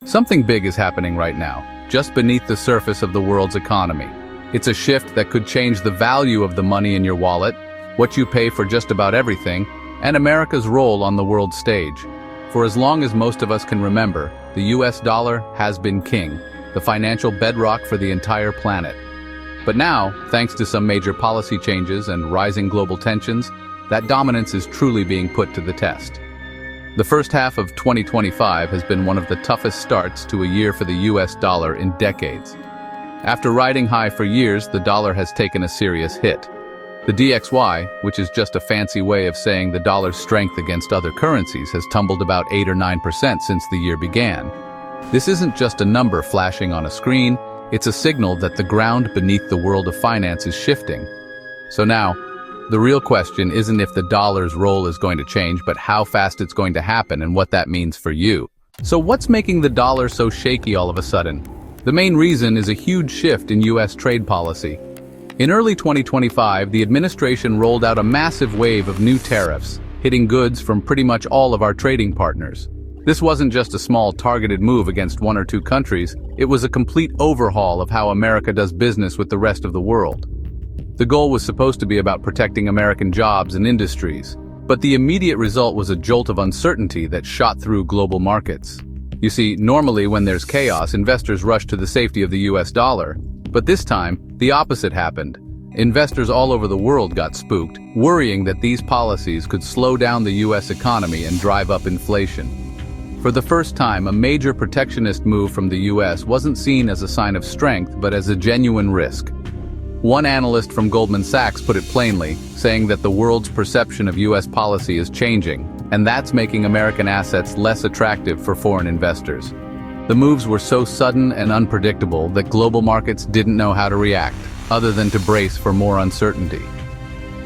Something big is happening right now, just beneath the surface of the world's economy. It's a shift that could change the value of the money in your wallet, what you pay for just about everything, and America's role on the world stage. For as long as most of us can remember, the US dollar has been king, the financial bedrock for the entire planet. But now, thanks to some major policy changes and rising global tensions, that dominance is truly being put to the test. The first half of 2025 has been one of the toughest starts to a year for the US dollar in decades. After riding high for years, the dollar has taken a serious hit. The DXY, which is just a fancy way of saying the dollar's strength against other currencies, has tumbled about 8 or 9% since the year began. This isn't just a number flashing on a screen, it's a signal that the ground beneath the world of finance is shifting. So now, the real question isn't if the dollar's role is going to change, but how fast it's going to happen and what that means for you. So what's making the dollar so shaky all of a sudden? The main reason is a huge shift in US trade policy. In early 2025, the administration rolled out a massive wave of new tariffs, hitting goods from pretty much all of our trading partners. This wasn't just a small targeted move against one or two countries, it was a complete overhaul of how America does business with the rest of the world. The goal was supposed to be about protecting American jobs and industries, but the immediate result was a jolt of uncertainty that shot through global markets. You see, normally when there's chaos, investors rush to the safety of the US dollar, but this time, the opposite happened. Investors all over the world got spooked, worrying that these policies could slow down the US economy and drive up inflation. For the first time, a major protectionist move from the US wasn't seen as a sign of strength, but as a genuine risk. One analyst from Goldman Sachs put it plainly, saying that the world's perception of US policy is changing, and that's making American assets less attractive for foreign investors. The moves were so sudden and unpredictable that global markets didn't know how to react, other than to brace for more uncertainty.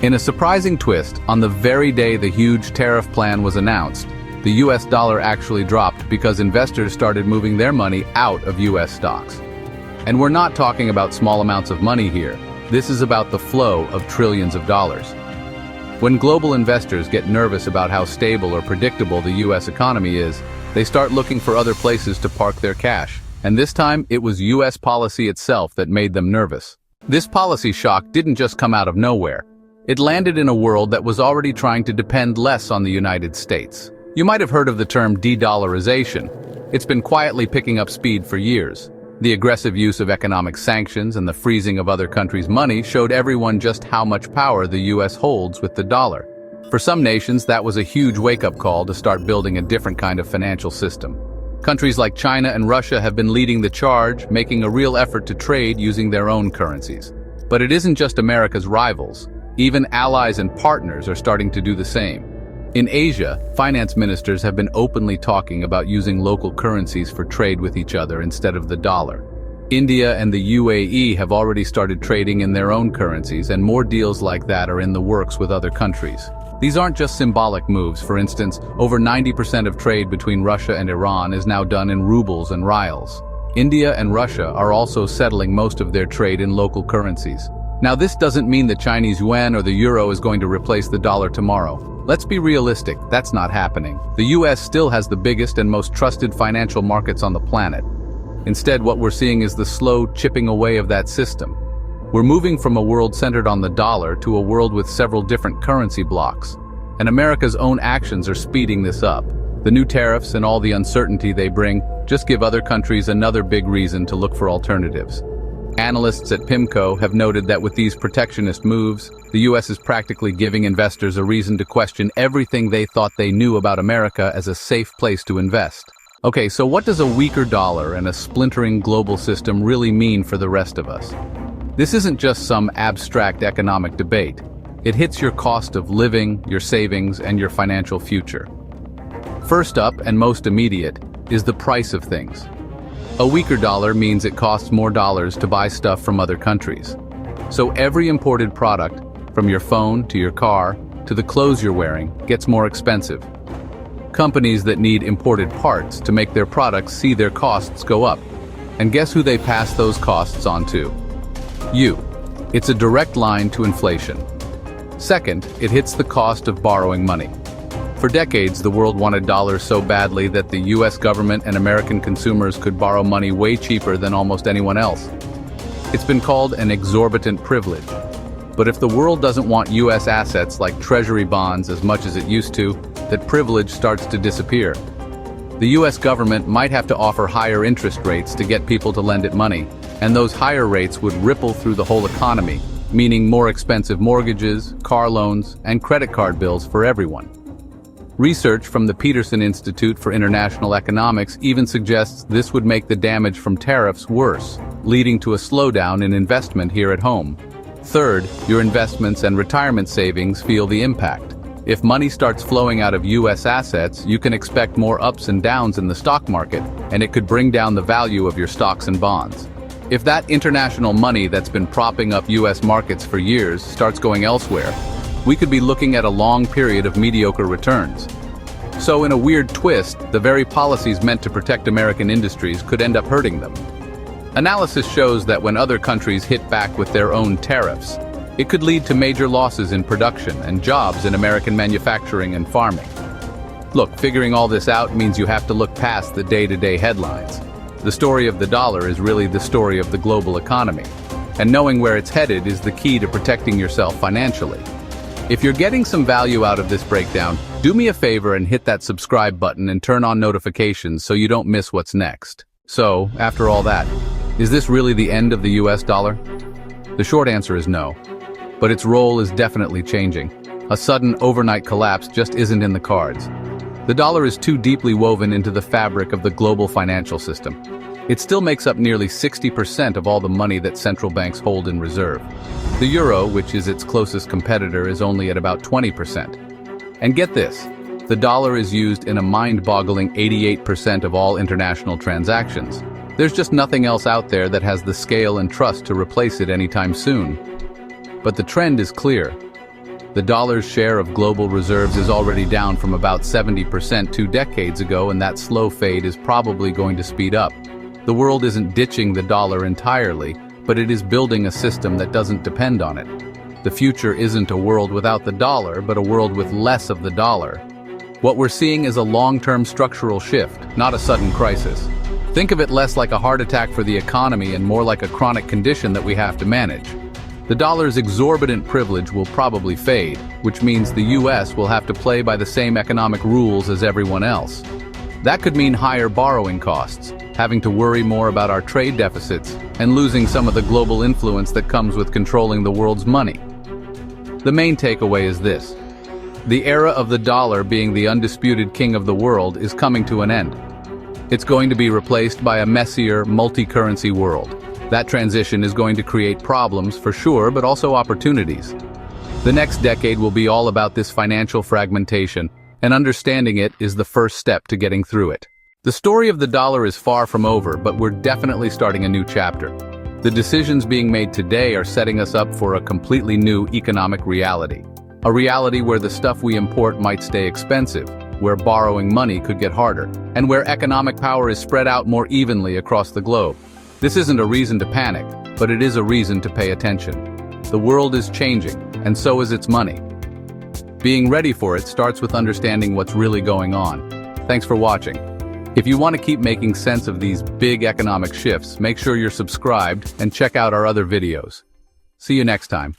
In a surprising twist, on the very day the huge tariff plan was announced, the US dollar actually dropped because investors started moving their money out of US stocks. And we're not talking about small amounts of money here. This is about the flow of trillions of dollars. When global investors get nervous about how stable or predictable the US economy is, they start looking for other places to park their cash. And this time, it was US policy itself that made them nervous. This policy shock didn't just come out of nowhere. It landed in a world that was already trying to depend less on the United States. You might have heard of the term de-dollarization. It's been quietly picking up speed for years. The aggressive use of economic sanctions and the freezing of other countries' money showed everyone just how much power the US holds with the dollar. For some nations, that was a huge wake-up call to start building a different kind of financial system. Countries like China and Russia have been leading the charge, making a real effort to trade using their own currencies. But it isn't just America's rivals. Even allies and partners are starting to do the same. In Asia, finance ministers have been openly talking about using local currencies for trade with each other instead of the dollar. India and the UAE have already started trading in their own currencies, and more deals like that are in the works with other countries. These aren't just symbolic moves. For instance, over 90% of trade between Russia and Iran is now done in rubles and rials. India and Russia are also settling most of their trade in local currencies. Now, this doesn't mean the Chinese yuan or the euro is going to replace the dollar tomorrow. Let's be realistic, that's not happening. The US still has the biggest and most trusted financial markets on the planet. Instead, what we're seeing is the slow chipping away of that system. We're moving from a world centered on the dollar to a world with several different currency blocks. And America's own actions are speeding this up. The new tariffs and all the uncertainty they bring just give other countries another big reason to look for alternatives. Analysts at PIMCO have noted that with these protectionist moves, the US is practically giving investors a reason to question everything they thought they knew about America as a safe place to invest. Okay, so what does a weaker dollar and a splintering global system really mean for the rest of us? This isn't just some abstract economic debate. It hits your cost of living, your savings, and your financial future. First up, and most immediate, is the price of things. A weaker dollar means it costs more dollars to buy stuff from other countries. So every imported product, from your phone to your car to the clothes you're wearing, gets more expensive. Companies that need imported parts to make their products see their costs go up. And guess who they pass those costs on to? You. It's a direct line to inflation. Second, it hits the cost of borrowing money. For decades, the world wanted dollars so badly that the US government and American consumers could borrow money way cheaper than almost anyone else. It's been called an exorbitant privilege. But if the world doesn't want US assets like treasury bonds as much as it used to, that privilege starts to disappear. The US government might have to offer higher interest rates to get people to lend it money, and those higher rates would ripple through the whole economy, meaning more expensive mortgages, car loans, and credit card bills for everyone. Research from the Peterson Institute for International Economics even suggests this would make the damage from tariffs worse, leading to a slowdown in investment here at home. Third, your investments and retirement savings feel the impact. If money starts flowing out of US assets, you can expect more ups and downs in the stock market, and it could bring down the value of your stocks and bonds. If that international money that's been propping up US markets for years starts going elsewhere, we could be looking at a long period of mediocre returns. So in a weird twist, the very policies meant to protect American industries could end up hurting them. Analysis shows that when other countries hit back with their own tariffs, it could lead to major losses in production and jobs in American manufacturing and farming. Look, figuring all this out means you have to look past the day-to-day headlines. The story of the dollar is really the story of the global economy, and knowing where it's headed is the key to protecting yourself financially. If you're getting some value out of this breakdown, do me a favor and hit that subscribe button and turn on notifications so you don't miss what's next. So, after all that, is this really the end of the US dollar? The short answer is no. But its role is definitely changing. A sudden overnight collapse just isn't in the cards. The dollar is too deeply woven into the fabric of the global financial system. It still makes up nearly 60% of all the money that central banks hold in reserve. The euro, which is its closest competitor, is only at about 20%. And get this, the dollar is used in a mind-boggling 88% of all international transactions. There's just nothing else out there that has the scale and trust to replace it anytime soon. But the trend is clear. The dollar's share of global reserves is already down from about 70% 2 decades ago, and that slow fade is probably going to speed up. The world isn't ditching the dollar entirely, but it is building a system that doesn't depend on it. The future isn't a world without the dollar, but a world with less of the dollar. What we're seeing is a long-term structural shift, not a sudden crisis. Think of it less like a heart attack for the economy and more like a chronic condition that we have to manage. The dollar's exorbitant privilege will probably fade, which means the US will have to play by the same economic rules as everyone else. That could mean higher borrowing costs, having to worry more about our trade deficits, and losing some of the global influence that comes with controlling the world's money. The main takeaway is this. The era of the dollar being the undisputed king of the world is coming to an end. It's going to be replaced by a messier, multi-currency world. That transition is going to create problems for sure, but also opportunities. The next decade will be all about this financial fragmentation, and understanding it is the first step to getting through it. The story of the dollar is far from over, but we're definitely starting a new chapter. The decisions being made today are setting us up for a completely new economic reality. A reality where the stuff we import might stay expensive, where borrowing money could get harder, and where economic power is spread out more evenly across the globe. This isn't a reason to panic, but it is a reason to pay attention. The world is changing, and so is its money. Being ready for it starts with understanding what's really going on. Thanks for watching. If you want to keep making sense of these big economic shifts, make sure you're subscribed and check out our other videos. See you next time.